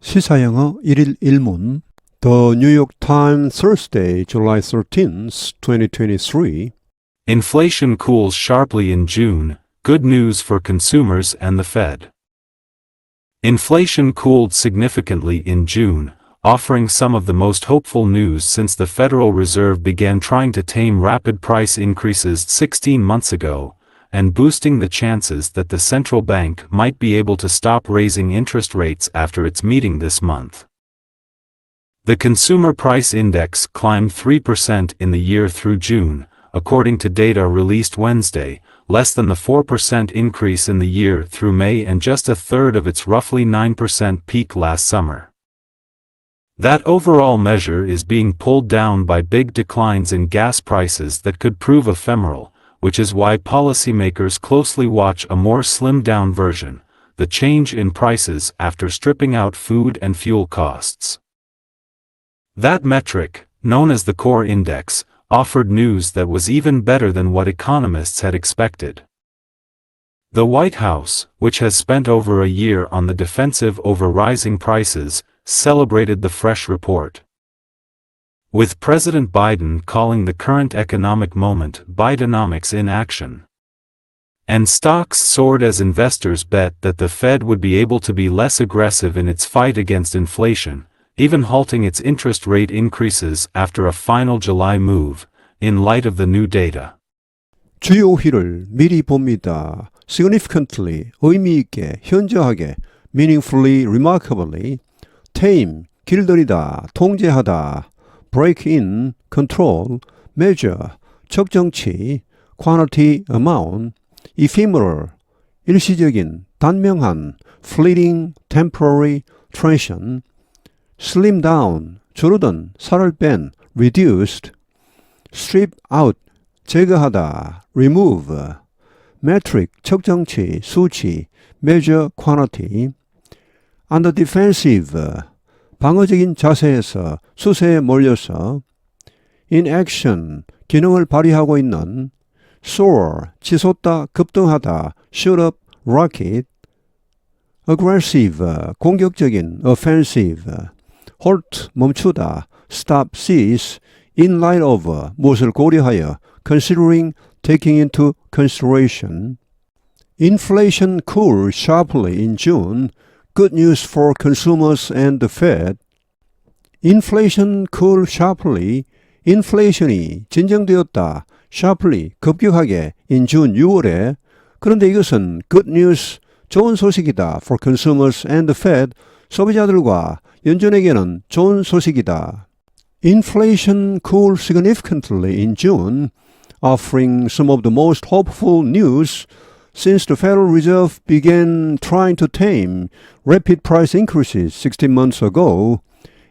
시사영어 1일 1문 The New York Times Thursday, July 13th, 2023 Inflation cools sharply in June, good news for consumers and the Fed. Inflation cooled significantly in June, offering some of the most hopeful news since the Federal Reserve began trying to tame rapid price increases 16 months ago, and boosting the chances that the central bank might be able to stop raising interest rates after its meeting this month. The Consumer Price Index climbed 3% in the year through June, according to data released Wednesday, less than the 4% increase in the year through May and just a third of its roughly 9% peak last summer. That overall measure is being pulled down by big declines in gas prices that could prove ephemeral, which is why policymakers closely watch a more slimmed-down version, the change in prices after stripping out food and fuel costs. That metric, known as the core index, offered news that was even better than what economists had expected. The White House, which has spent over a year on the defensive over rising prices, celebrated the fresh report. With President Biden calling the current economic moment Bidenomics in action. And stocks soared as investors bet that the Fed would be able to be less aggressive in its fight against inflation, even halting its interest rate increases after a final July move, in light of the new data. 주요 휘를 미리 봅니다. Significantly, 의미있게, 현저하게, meaningfully, remarkably, tame, 길들이다, 통제하다, break in, control, measure, 측정치, quantity, amount, ephemeral, 일시적인, 단명한, fleeting, temporary, transient, slim down, 줄어든, 살을 뺀, reduced, strip out, 제거하다, remove, metric, 측정치, 수치, measure, quantity, on the defensive, 방어적인 자세에서 수세에 몰려서 in action, 기능을 발휘하고 있는 soar, 치솟다, 급등하다, shoot up, rocket, aggressive, 공격적인, offensive, halt, 멈추다, stop, cease, in light of, 무엇을 고려하여, considering, taking into consideration. Inflation cooled sharply in June, good news for consumers and the Fed. Inflation cooled sharply. 인플레이션이 진정되었다. sharply, 급격하게 in June 6월에. 그런데 이것은 good news, 좋은 소식이다. for consumers and the Fed. 소비자들과 연준에게는 좋은 소식이다. Inflation cooled significantly in June, offering some of the most hopeful news since the Federal Reserve began trying to tame rapid price increases 16 months ago,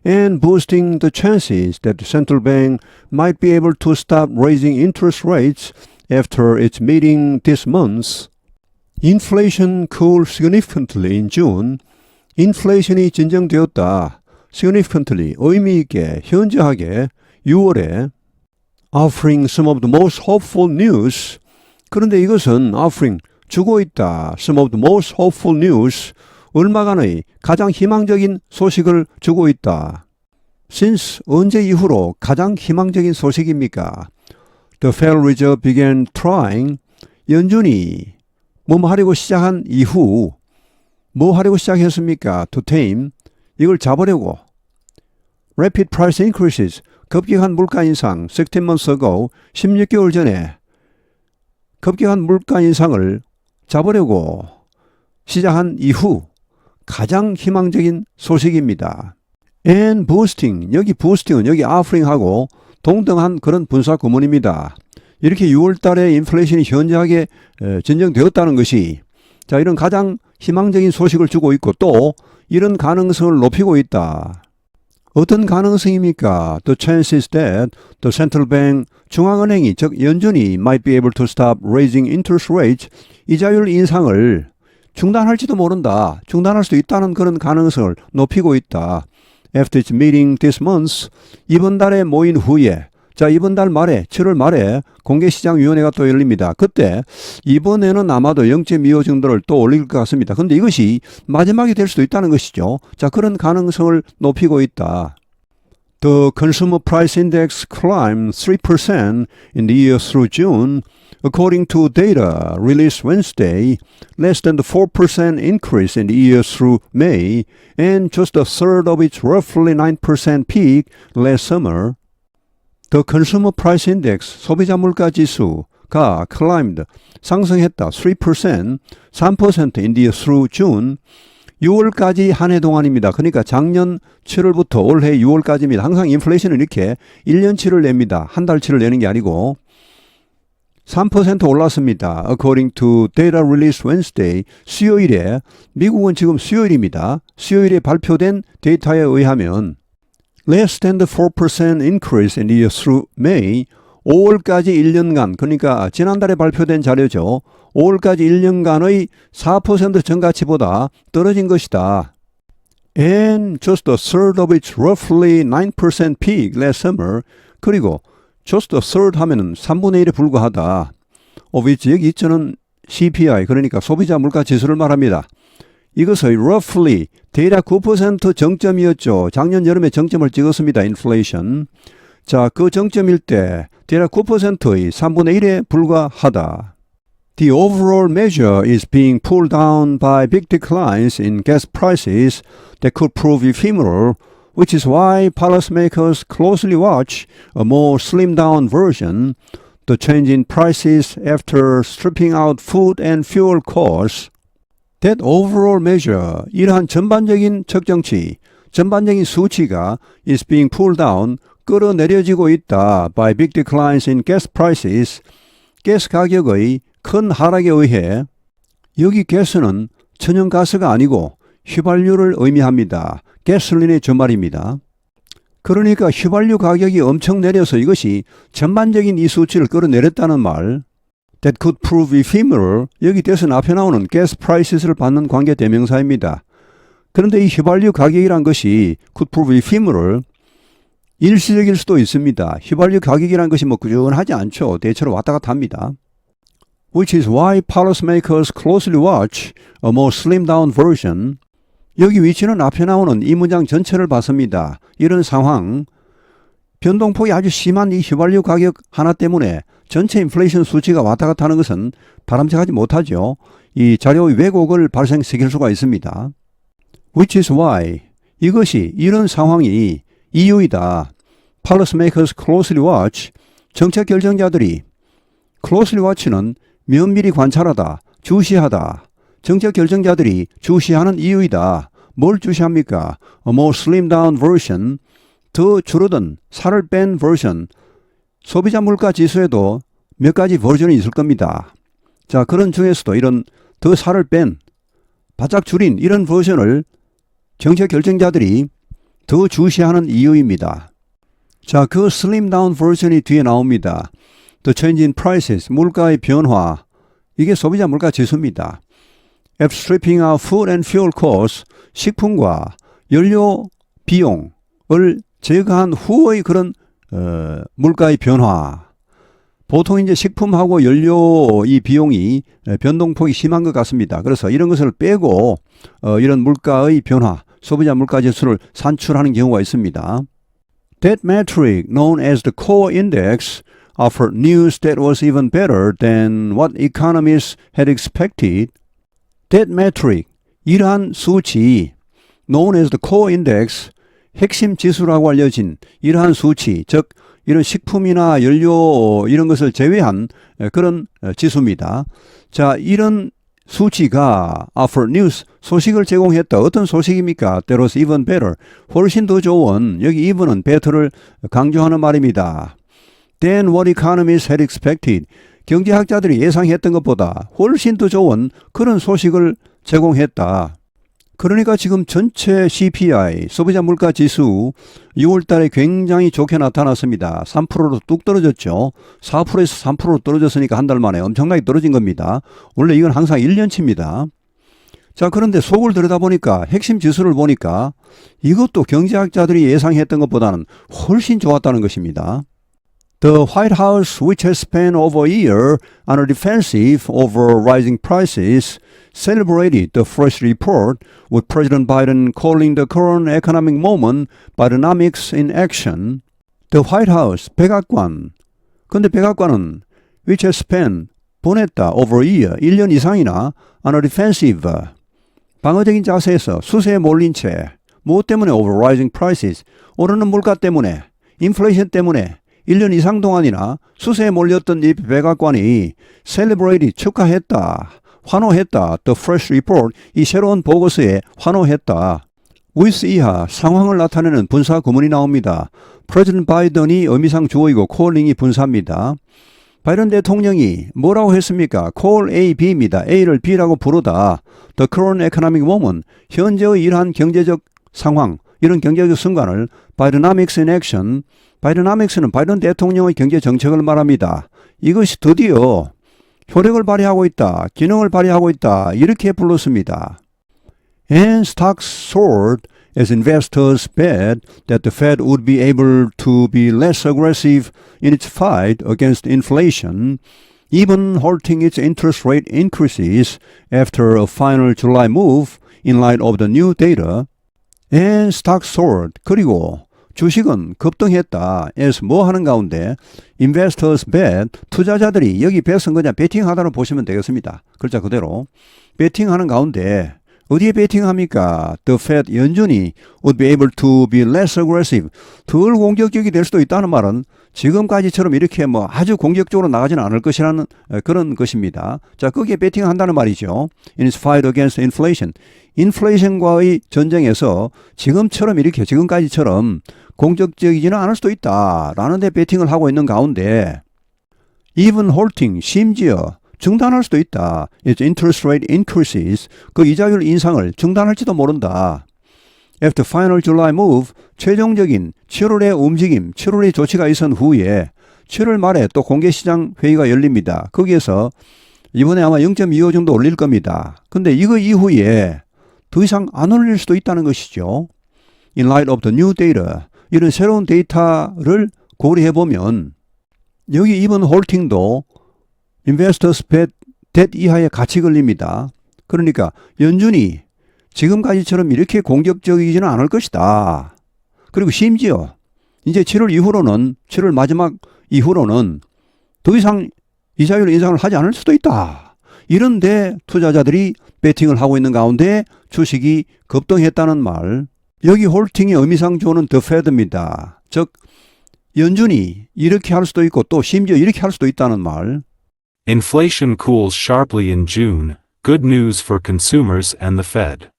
and boosting the chances that the central bank might be able to stop raising interest rates after its meeting this month. Inflation cooled significantly in June. 인플레이션이 진정되었다. significantly, 의미있게, 현저하게, 6월에 offering some of the most hopeful news. 그런데 이것은 offering, 주고 있다. some of the most hopeful news, 얼마간의 가장 희망적인 소식을 주고 있다. since, 언제 이후로 가장 희망적인 소식입니까? The Federal Reserve began trying, 연준이 뭐 하려고 시작한 이후, 뭐 하려고 시작했습니까? To tame, 이걸 잡으려고. Rapid price increases, 급격한 물가 인상, 16 months ago, 16개월 전에 급격한 물가 인상을 잡으려고 시작한 이후 가장 희망적인 소식입니다. And boosting, 여기 boosting은 여기 offering하고 동등한 그런 분사 구문입니다. 이렇게 6월 달에 인플레이션이 현저하게 진정되었다는 것이 자 이런 가장 희망적인 소식을 주고 있고 또 이런 가능성을 높이고 있다. 어떤 가능성입니까? The chances that the central bank, 중앙은행이 즉 연준이 might be able to stop raising interest rates, 이자율 인상을 중단할지도 모른다. 중단할 수도 있다는 그런 가능성을 높이고 있다. After its meeting this month, 이번 달에 모인 후에 자, 이번 달 말에 7월 말에 공개시장위원회가 또 열립니다. 그때 이번에는 아마도 0.25 정도를 또 올릴 것 같습니다. 그런데 이것이 마지막이 될 수도 있다는 것이죠. 자, 그런 가능성을 높이고 있다. The Consumer Price Index climbed 3% in the year through June, according to data released Wednesday, less than the 4% increase in the year through May, and just a third of its roughly 9% peak last summer. The Consumer Price Index, 소비자 물가 지수가 climbed, 상승했다. 3%, 3% in the year through June, 6월까지 한 해 동안입니다. 그러니까 작년 7월부터 올해 6월까지입니다. 항상 인플레이션은 이렇게 1년치를 냅니다. 한 달치를 내는 게 아니고 3% 올랐습니다. According to data released Wednesday, 수요일에, 미국은 지금 수요일입니다. 수요일에 발표된 데이터에 의하면 less than the 4% increase in the year through May, 5월까지 1년간, 그러니까 지난달에 발표된 자료죠. 5월까지 1년간의 4% 전가치보다 떨어진 것이다. And just a third of its roughly 9% peak last summer. 그리고 just a third 하면은 3분의 1에 불과하다. of its, 여기 있저는 CPI, 그러니까 소비자 물가 지수를 말합니다. 이것의 roughly, 대략 9% 정점이었죠. 작년 여름에 정점을 찍었습니다. 인플레이션. 자, 그 정점일 때 대략 9%의 3분의 1에 불과하다. The overall measure is being pulled down by big declines in gas prices that could prove ephemeral, which is why policymakers closely watch a more slimmed-down version, the change in prices after stripping out food and fuel costs. That overall measure, 이러한 전반적인 측정치, 전반적인 수치가 is being pulled down, 끌어내려지고 있다 by big declines in gas prices, 가스 가격의 큰 하락에 의해. 여기 가스는 천연가스가 아니고 휘발유를 의미합니다. 가솔린의 주말입니다. 그러니까 휘발유 가격이 엄청 내려서 이것이 전반적인 이 수치를 끌어내렸다는 말. That could prove ephemeral, 여기 대선 앞에 나오는 gas prices를 받는 관계 대명사입니다. 그런데 이 휘발유 가격이란 것이 could prove ephemeral, 일시적일 수도 있습니다. 휘발유 가격이란 것이 뭐 꾸준하지 않죠. 대체로 왔다 갔다 합니다. Which is why policymakers closely watch a more slimmed-down version. 여기 위치는 앞에 나오는 이 문장 전체를 봤습니다. 이런 상황, 변동폭이 아주 심한 이 휘발유 가격 하나 때문에 전체 인플레이션 수치가 왔다 갔다 하는 것은 바람직하지 못하죠. 이 자료의 왜곡을 발생시킬 수가 있습니다. Which is why, 이것이, 이런 상황이 이유이다. Policymakers closely watch, 정책 결정자들이, closely watch는 면밀히 관찰하다, 주시하다. 정책 결정자들이 주시하는 이유이다. 뭘 주시합니까? A more slimmed down version, 더 줄어든, 살을 뺀 version. 소비자 물가 지수에도 몇 가지 버전이 있을 겁니다. 자, 그런 중에서도 이런 더 살을 뺀, 바짝 줄인 이런 버전을 정책 결정자들이 더 주시하는 이유입니다. 자, 그 slim down 버전이 뒤에 나옵니다. The change in prices, 물가의 변화. 이게 소비자 물가 지수입니다. After stripping out food and fuel costs, 식품과 연료 비용을 제거한 후의 그런 물가의 변화. 보통 이제 식품하고 연료 이 비용이 변동폭이 심한 것 같습니다. 그래서 이런 것을 빼고 이런 물가의 변화, 소비자 물가 지수를 산출하는 경우가 있습니다. That metric, known as the core index, offered news that was even better than what economists had expected. That metric, 이러한 수치, known as the core index, 핵심 지수라고 알려진 이러한 수치, 즉 이런 식품이나 연료 이런 것을 제외한 그런 지수입니다. 자, 이런 수치가 offer news, 소식을 제공했다. 어떤 소식입니까? That was even better. 훨씬 더 좋은, 여기 even은 better를 강조하는 말입니다. Than what economists had expected. 경제학자들이 예상했던 것보다 훨씬 더 좋은 그런 소식을 제공했다. 그러니까 지금 전체 CPI, 소비자 물가 지수 6월 달에 굉장히 좋게 나타났습니다. 3%로 뚝 떨어졌죠. 4%에서 3%로 떨어졌으니까 한 달 만에 엄청나게 떨어진 겁니다. 원래 이건 항상 1년치입니다. 자, 그런데 속을 들여다보니까 핵심 지수를 보니까 이것도 경제학자들이 예상했던 것보다는 훨씬 좋았다는 것입니다. The White House, which has spent over a year on a defensive over rising prices, celebrated the fresh report, with President Biden calling the current economic moment Bidenomics in action. The White House, 백악관. 근데 백악관은 which has spent, 보냈다, over a year, 1년 이상이나 on a defensive, 방어적인 자세에서 수세에 몰린 채, 무엇 때문에 over rising prices, 오르는 물가 때문에, 인플레이션 때문에 1년 이상 동안이나 수세에 몰렸던 이 백악관이 celebrate, 축하했다, 환호했다, the fresh report, 이 새로운 보고서에 환호했다. with 이하 상황을 나타내는 분사 구문이 나옵니다. 프레지던트 바이든이 의미상 주어이고 calling이 분사입니다. 바이든 대통령이 뭐라고 했습니까? call A, B입니다. A를 B라고 부르다. The current economic moment, 현재의 이러한 경제적 상황, 이런 경제적 순간을 Bidenomics in action, Bidenomics는 바이든 대통령의 경제 정책을 말합니다. 이것이 드디어 효력을 발휘하고 있다, 기능을 발휘하고 있다, 이렇게 불렀습니다. And stocks soared as investors bet that the Fed would be able to be less aggressive in its fight against inflation, even halting its interest rate increases after a final July move in light of the new data. And stocks soared. 그리고 주식은 급등했다. as 뭐 하는 가운데 investors bet, 투자자들이, 여기 bet은 그냥 베팅하다로 보시면 되겠습니다. 글자 그대로 베팅하는 가운데 어디에 베팅합니까? The Fed, 연준이 would be able to be less aggressive, 덜 공격적이 될 수도 있다는 말은 지금까지처럼 이렇게 뭐 아주 공격적으로 나가지는 않을 것이라는 그런 것입니다. 자, 거기에 베팅한다는 말이죠. In its fight against inflation, 인플레이션과의 전쟁에서 지금처럼 이렇게 지금까지처럼 공격적이지는 않을 수도 있다라는 데 베팅을 하고 있는 가운데 even halting, 심지어 중단할 수도 있다. Its interest rate increases, 그 이자율 인상을 중단할지도 모른다. After final July move, 최종적인 7월의 움직임, 7월의 조치가 있은 후에 7월 말에 또 공개시장 회의가 열립니다. 거기에서 이번에 아마 0.25 정도 올릴 겁니다. 근데 이거 이후에 더 이상 안 올릴 수도 있다는 것이죠. In light of the new data, 이런 새로운 데이터를 고려해보면 여기 even halting도 investors bet, that 이하에 같이 걸립니다. 그러니까 연준이 지금까지처럼 이렇게 공격적이지는 않을 것이다. 그리고 심지어 이제 7월 이후로는, 7월 마지막 이후로는 더 이상 이자율 인상을 하지 않을 수도 있다. 이런데 투자자들이 베팅을 하고 있는 가운데 주식이 급등했다는 말. 여기 홀팅의 의미상 주어는 the Fed입니다. 즉 연준이 이렇게 할 수도 있고 또 심지어 이렇게 할 수도 있다는 말. Inflation cools sharply in June, good news for consumers and the Fed.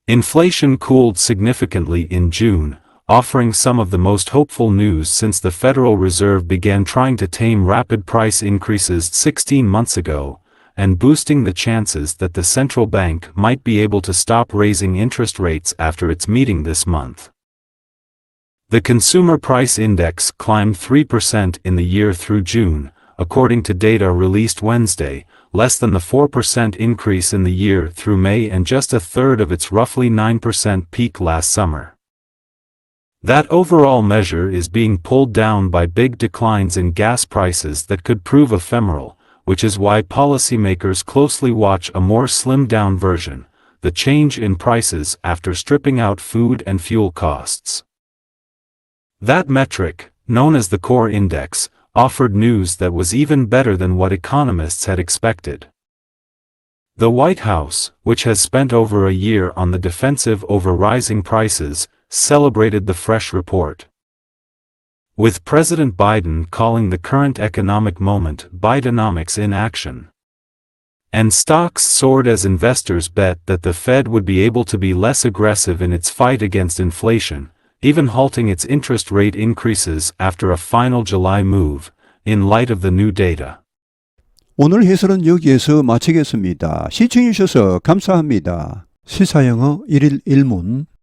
Inflation cooled significantly in June, offering some of the most hopeful news since the Federal Reserve began trying to tame rapid price increases 16 months ago, and boosting the chances that the central bank might be able to stop raising interest rates after its meeting this month. The Consumer Price Index climbed 3% in the year through June, according to data released Wednesday, less than the 4% increase in the year through May and just a third of its roughly 9% peak last summer. That overall measure is being pulled down by big declines in gas prices that could prove ephemeral, which is why policymakers closely watch a more slimmed-down version, the change in prices after stripping out food and fuel costs. That metric, known as the core index, offered news that was even better than what economists had expected. The White House, which has spent over a year on the defensive over rising prices, celebrated the fresh report. With President Biden calling the current economic moment Bidenomics in action. And stocks soared as investors bet that the Fed would be able to be less aggressive in its fight against inflation, even halting its interest rate increases after a final July move, in light of the new data. 오늘 해설은 여기에서 마치겠습니다. 시청해 주셔서 감사합니다. 시사영어 1일 1문